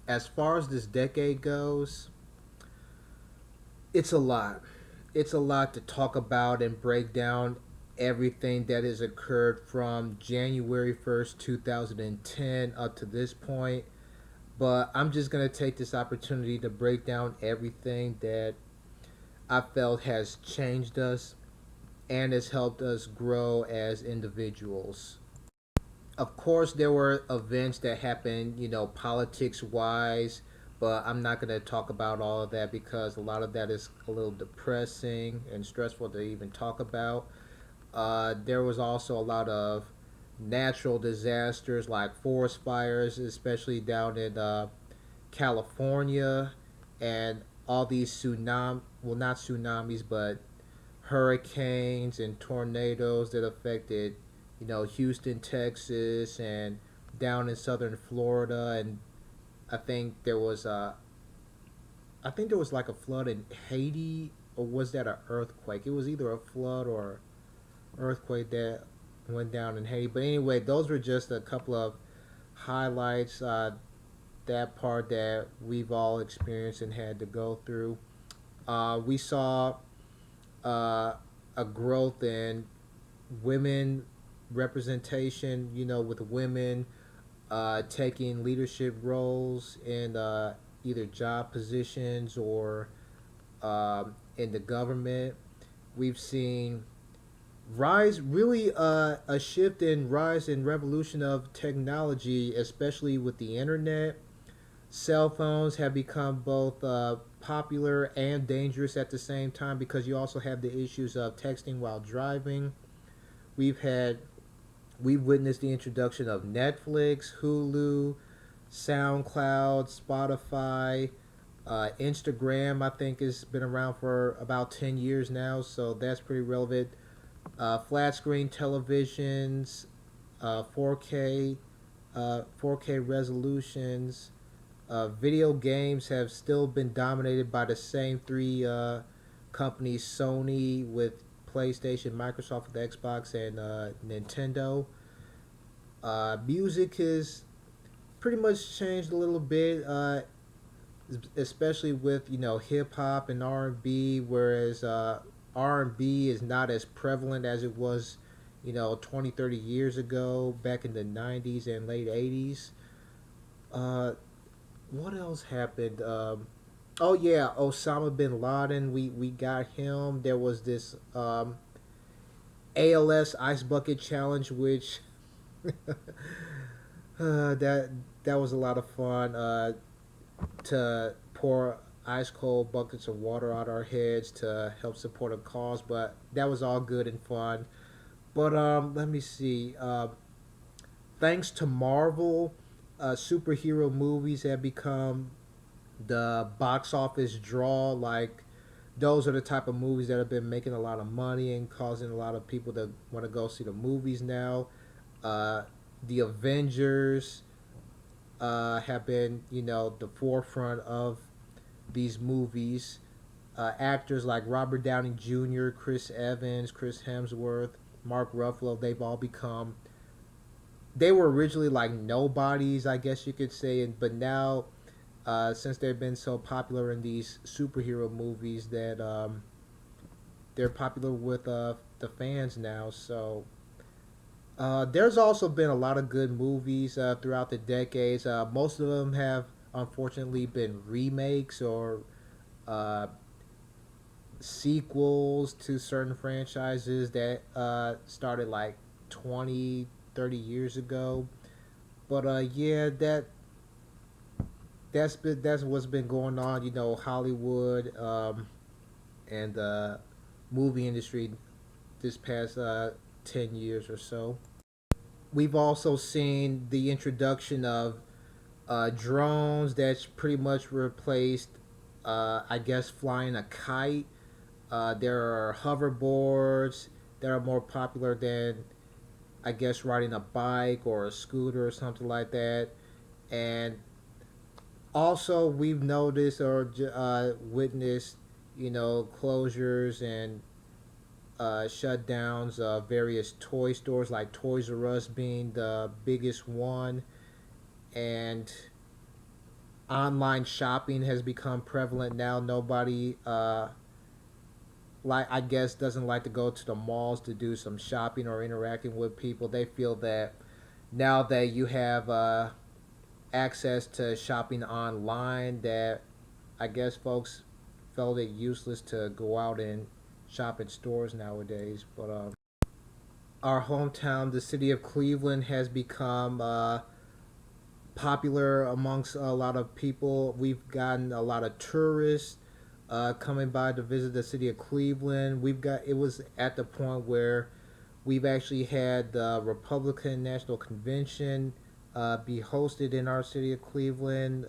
As far as this decade goes, it's a lot. It's a lot to talk about and break down everything that has occurred from January 1st, 2010 up to this point. But I'm just going to take this opportunity to break down everything that I felt has changed us and has helped us grow as individuals. Of course, there were events that happened, politics wise, but I'm not going to talk about all of that because a lot of that is a little depressing and stressful to even talk about. There was also a lot of natural disasters like forest fires, especially down in California, and all these well, not tsunamis, but hurricanes and tornadoes that affected, Houston, Texas, and down in southern Florida. And I think there was I think there was like a flood in Haiti, or was that an earthquake? It was either a flood or earthquake that went down in Haiti. But anyway, those were just a couple of highlights. That part that we've all experienced and had to go through. We saw uh, a growth in women representation, with women taking leadership roles in either job positions or in the government. We've seen really a shift in rise and revolution of technology, especially with the internet. Cell phones have become both popular and dangerous at the same time because you also have the issues of texting while driving. We've had we've witnessed the introduction of Netflix, Hulu, SoundCloud, Spotify, Instagram. I think has been around for about 10 years now, so that's pretty relevant. Flat screen televisions, 4K, 4K resolutions. Video games have still been dominated by the same three companies: Sony with PlayStation, Microsoft with Xbox, and Nintendo. Music has pretty much changed a little bit, especially with hip hop and R&B, whereas R&B is not as prevalent as it was 20, 30 years ago, back in the 90s and late 80s. Uh, what else happened? Oh yeah, Osama bin Laden. We got him. There was this ALS ice bucket challenge, which that was a lot of fun. To pour ice cold buckets of water on our heads to help support a cause, but that was all good and fun. But let me see. Thanks to Marvel, superhero movies have become the box office draw. Like those are the type of movies that have been making a lot of money and causing a lot of people to want to go see the movies now. Uh, the Avengers have been, the forefront of these movies. Actors like Robert Downey Jr., Chris Evans, Chris Hemsworth, Mark Ruffalo, they've all become. They were originally like nobodies, I guess you could say, but now, since they've been so popular in these superhero movies, that they're popular with the fans now. So there's also been a lot of good movies throughout the decades. Most of them have unfortunately been remakes or uh, sequels to certain franchises that started like 20, 30 years ago. But yeah, that's what's been going on. Hollywood and the movie industry this past 10 years or so. We've also seen the introduction of drones that's pretty much replaced, I guess, flying a kite. There are hoverboards that are more popular than, I guess, riding a bike or a scooter or something like that. And also, we've noticed or witnessed, closures and shutdowns of various toy stores, like Toys R Us being the biggest one. And online shopping has become prevalent now. Nobody like I guess doesn't like to go to the malls to do some shopping or interacting with people. They feel that now that you have access to shopping online, that I guess folks felt it useless to go out and shop at stores nowadays. But our hometown, the city of Cleveland, has become popular amongst a lot of people. We've gotten a lot of tourists coming by to visit the city of Cleveland. We've got it was at the point where we've actually had the Republican National Convention be hosted in our city of Cleveland.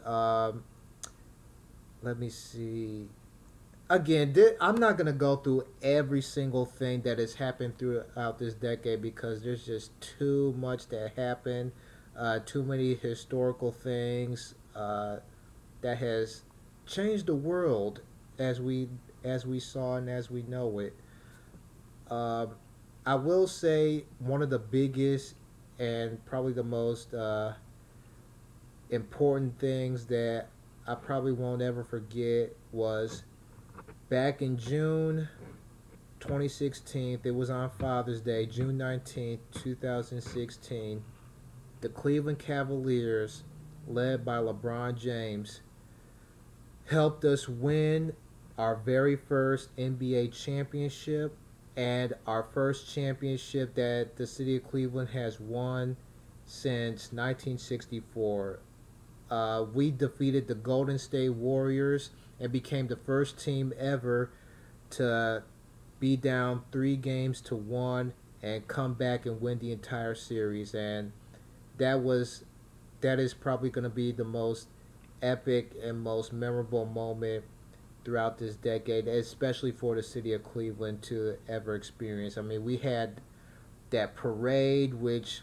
Let me see. Again, I'm not gonna go through every single thing that has happened throughout this decade because there's just too much that happened, too many historical things that has changed the world as we saw and as we know it. Um, I will say one of the biggest and probably the most important things that I probably won't ever forget was back in June 2016. It was on Father's Day, June 19th, 2016. The Cleveland Cavaliers, led by LeBron James, helped us win our very first NBA championship and our first championship that the city of Cleveland has won since 1964. We defeated the Golden State Warriors and became the first team ever to be down 3 games to 1 and come back and win the entire series. And that was that is probably going to be the most epic and most memorable moment throughout this decade, especially for the city of Cleveland to ever experience. I mean, we had that parade, was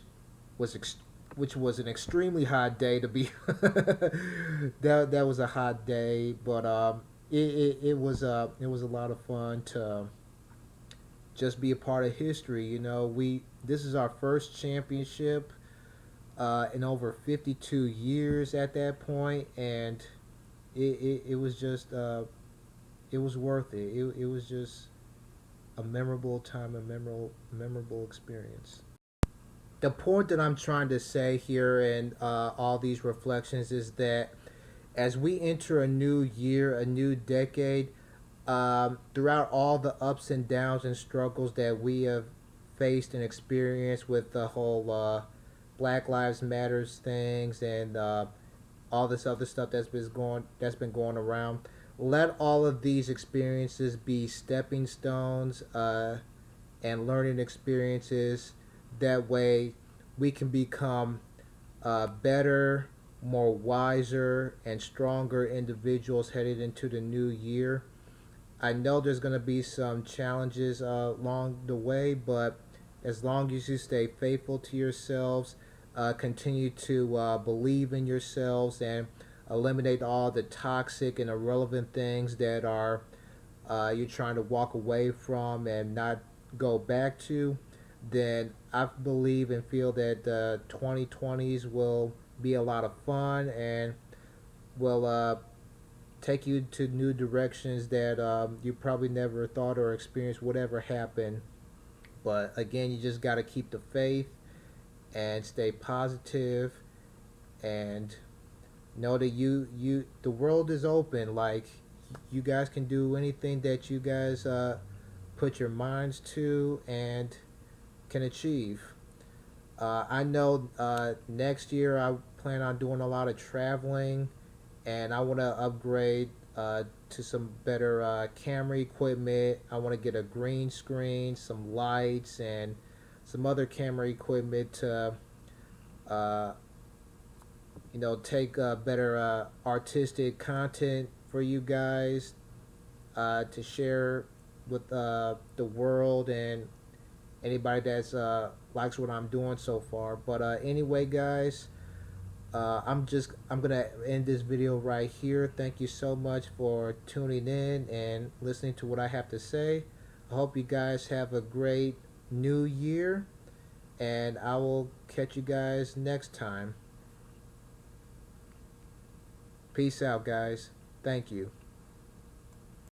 ex- which was an extremely hot day to be. That was a hot day, but it was a lot of fun to just be a part of history. You know, we this is our first championship in over 52 years at that point, and it was just it was worth it. It was just a memorable time, a memorable experience. The point that I'm trying to say here in all these reflections is that as we enter a new year, a new decade, throughout all the ups and downs and struggles that we have faced and experienced with the whole Black Lives Matters things and all this other stuff that's been going around. Let all of these experiences be stepping stones and learning experiences. That way, we can become better, more wiser, and stronger individuals headed into the new year. I know there's going to be some challenges along the way, but as long as you stay faithful to yourselves, continue to believe in yourselves, and eliminate all the toxic and irrelevant things that are you're trying to walk away from and not go back to, then I believe and feel that the 2020s will be a lot of fun and will take you to new directions that you probably never thought or experienced would ever happen. But again, you just got to keep the faith and stay positive and know that the world is open. Like you guys can do anything that you guys put your minds to and can achieve. I know next year I plan on doing a lot of traveling, and I want to upgrade to some better camera equipment. I want to get a green screen, some lights, and some other camera equipment to, uh, take better artistic content for you guys to share with the world and anybody that's likes what I'm doing so far. But anyway, guys, I'm gonna end this video right here. Thank you so much for tuning in and listening to what I have to say. I hope you guys have a great new year, and I will catch you guys next time. Peace out, guys. Thank you.